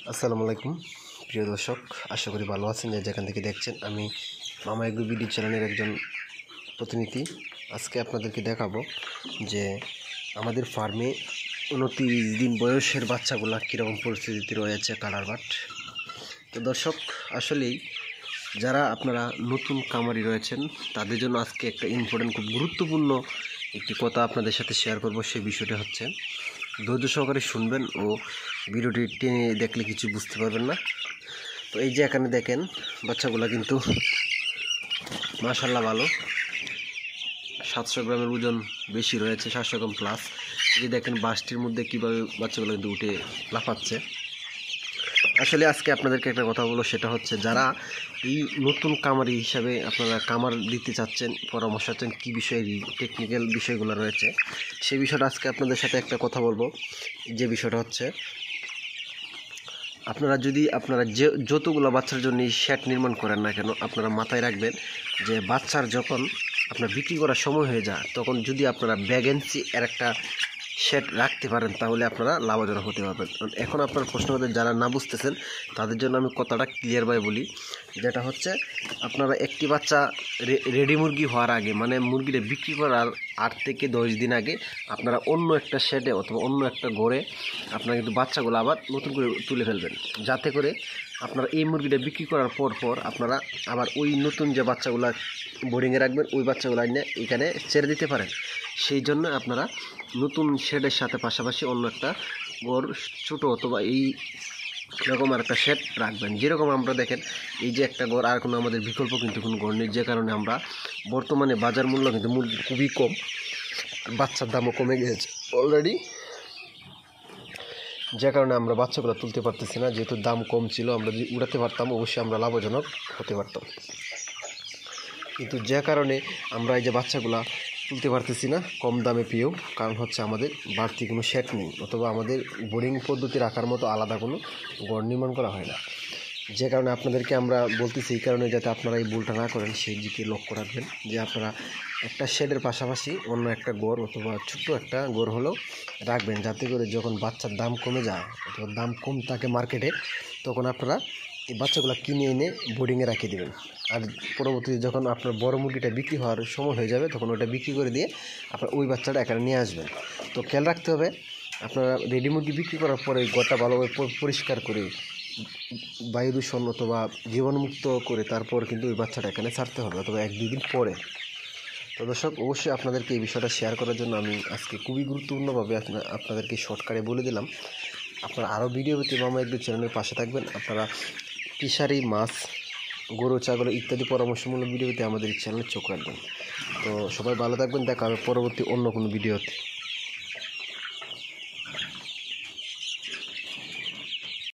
আসসালামু আলাইকুম প্রিয় দর্শক, আশা করি ভালো আছেন। যেখান থেকে দেখছেন, আমি মামা এগ্রো বিডি চ্যানেলের একজন প্রতিনিধি। আজকে আপনাদেরকে দেখাবো যে আমাদের ফার্মে 29 দিন বয়সের বাচ্চাগুলা কীরকম পরিস্থিতিতে রয়েছে কালার বাট। তো দর্শক, আসলেই যারা আপনারা নতুন কামারি রয়েছেন তাদের জন্য আজকে একটা ইম্পর্টেন্ট, খুব গুরুত্বপূর্ণ একটি কথা আপনাদের সাথে শেয়ার করব। সেই বিষয়টা হচ্ছে, ধৈর্য সহকারে শুনবেন ও ভিডিওটি টেনে দেখলে কিছু বুঝতে পারবেন না। তো এই যে এখানে দেখেন, বাচ্চাগুলো কিন্তু মাশাআল্লাহ ভালো, 700 গ্রামের ওজন বেশি রয়েছে, 700 গ্রাম প্লাস। এই যে দেখেন বাসটির মধ্যে কীভাবে বাচ্চাগুলো কিন্তু উঠে লাফাচ্ছে। আসলে আজকে আপনাদেরকে একটা কথা বলবো, সেটা হচ্ছে যারা এই নতুন কামারি হিসাবে আপনারা কামার দিতে চাচ্ছেন, পরামর্শ চাচ্ছেন কী বিষয়ে টেকনিক্যাল বিষয়গুলো রয়েছে, সেই বিষয়টা আজকে আপনাদের সাথে একটা কথা বলবো। যে বিষয়টা হচ্ছে, আপনারা যতগুলো বাচ্চার জন্য শেড নির্মাণ করেন না কেন, আপনারা মাথায় রাখবেন যে বাচ্চার যখন আপনার বিক্রি করার সময় হয়ে যায়, তখন যদি আপনারা ভ্যাকেন্সি এর একটা শেড রাখতে পারেন, তাহলে আপনারা লাভজনক হতে পারবেন। এখন আপনার প্রশ্ন হতে যারা না বুঝতেছেন তাদের জন্য আমি কথাটা ক্লিয়ার ভাবে বলি, যেটা হচ্ছে আপনারা একটি বাচ্চা রেডি মুরগি হওয়ার আগে, মানে মুরগিটা বিক্রি করার 8 থেকে 10 দিন আগে আপনারা অন্য একটা শেডে অথবা অন্য একটা ঘরে আপনারা কিন্তু বাচ্চাগুলো আবার নতুন করে তুলে ফেলবেন, যাতে করে আপনারা এই মুরগিটা বিক্রি করার পর আপনারা আবার ওই নতুন যে বাচ্চাগুলো বোর্ডিংয়ে রাখবেন, ওই বাচ্চাগুলো এনে এখানে ছেড়ে দিতে পারেন। সেই জন্য আপনারা নতুন শেডের সাথে পাশাপাশি অন্য একটা ঘর, ছোটো অথবা এই রকম আর একটা শেড রাখবেন। যেরকম আমরা দেখেন, এই যে একটা ঘর, আর কোনো আমাদের বিকল্প কিন্তু কোনো ঘর নেই, যে কারণে আমরা বর্তমানে বাজার মূল্য কিন্তু মুরগি খুবই কম, বাচ্চার দামও কমে গিয়েছে অলরেডি, যে কারণে আমরা বাচ্চাগুলো তুলতে পারতেছি না। যেহেতু দাম কম ছিল, আমরা যদি উড়াতে পারতাম অবশ্যই আমরা লাভজনক হতে পারতাম, কিন্তু যে কারণে আমরা এই যে বাচ্চাগুলা তুলতে পারতেছি না কম দামে পেয়েও, কারণ হচ্ছে আমাদের বাড়তি কোনো শেড নেই, অথবা আমাদের বোর্ডিং পদ্ধতি রাখার মতো আলাদা কোনো ঘর নির্মাণ করা হয় না। যে কারণে আপনাদেরকে আমরা বলতেছি, এই কারণে যাতে আপনারা এই ভুলটা না করেন সেই দিকে লক্ষ্য রাখবেন, যে আপনারা একটা শেডের পাশাপাশি অন্য একটা ঘর অথবা ছোট্ট একটা ঘর হলেও রাখবেন, যাতে করে যখন বাচ্চার দাম কমে যায় অথবা দাম কম থাকে মার্কেটে, তখন আপনারা এই বাচ্চাগুলো কিনে এনে বোর্ডিংয়ে রাখিয়ে দেবেন। আর পরবর্তীতে যখন আপনার বড় মুরগিটা বিক্রি হওয়ার সময় হয়ে যাবে, তখন ওটা বিক্রি করে দিয়ে আপনার ওই বাচ্চাটা এখানে নিয়ে আসবেন। তো খেয়াল রাখতে হবে, আপনারা রেডি মুরগি বিক্রি করার পরে ঘরটা ভালোভাবে পরিষ্কার করে বায়ু দূষণ অথবা জীবাণুমুক্ত করে তারপর কিন্তু ওই বাচ্চাটা এখানে ছাড়তে হবে, অথবা 1-2 দিন পরে। তো দর্শক, অবশ্যই আপনাদেরকে এই বিষয়টা শেয়ার করার জন্য আমি আজকে খুবই গুরুত্বপূর্ণভাবে আপনাদেরকে শর্টকাটে বলে দিলাম। আপনারা আরও ভিডিও পেতে মামা এগ্রো চ্যানেলের পাশে থাকবেন। আপনারা ফিশারি, মাছ, গরু, ছাগল ইত্যাদি পরামর্শমূলক ভিডিও পেতে আমাদের চ্যানেলে চোখ রাখবেন। তো সবাই ভালো থাকবেন, দেখা হবে পরবর্তী অন্য কোনো ভিডিওতে।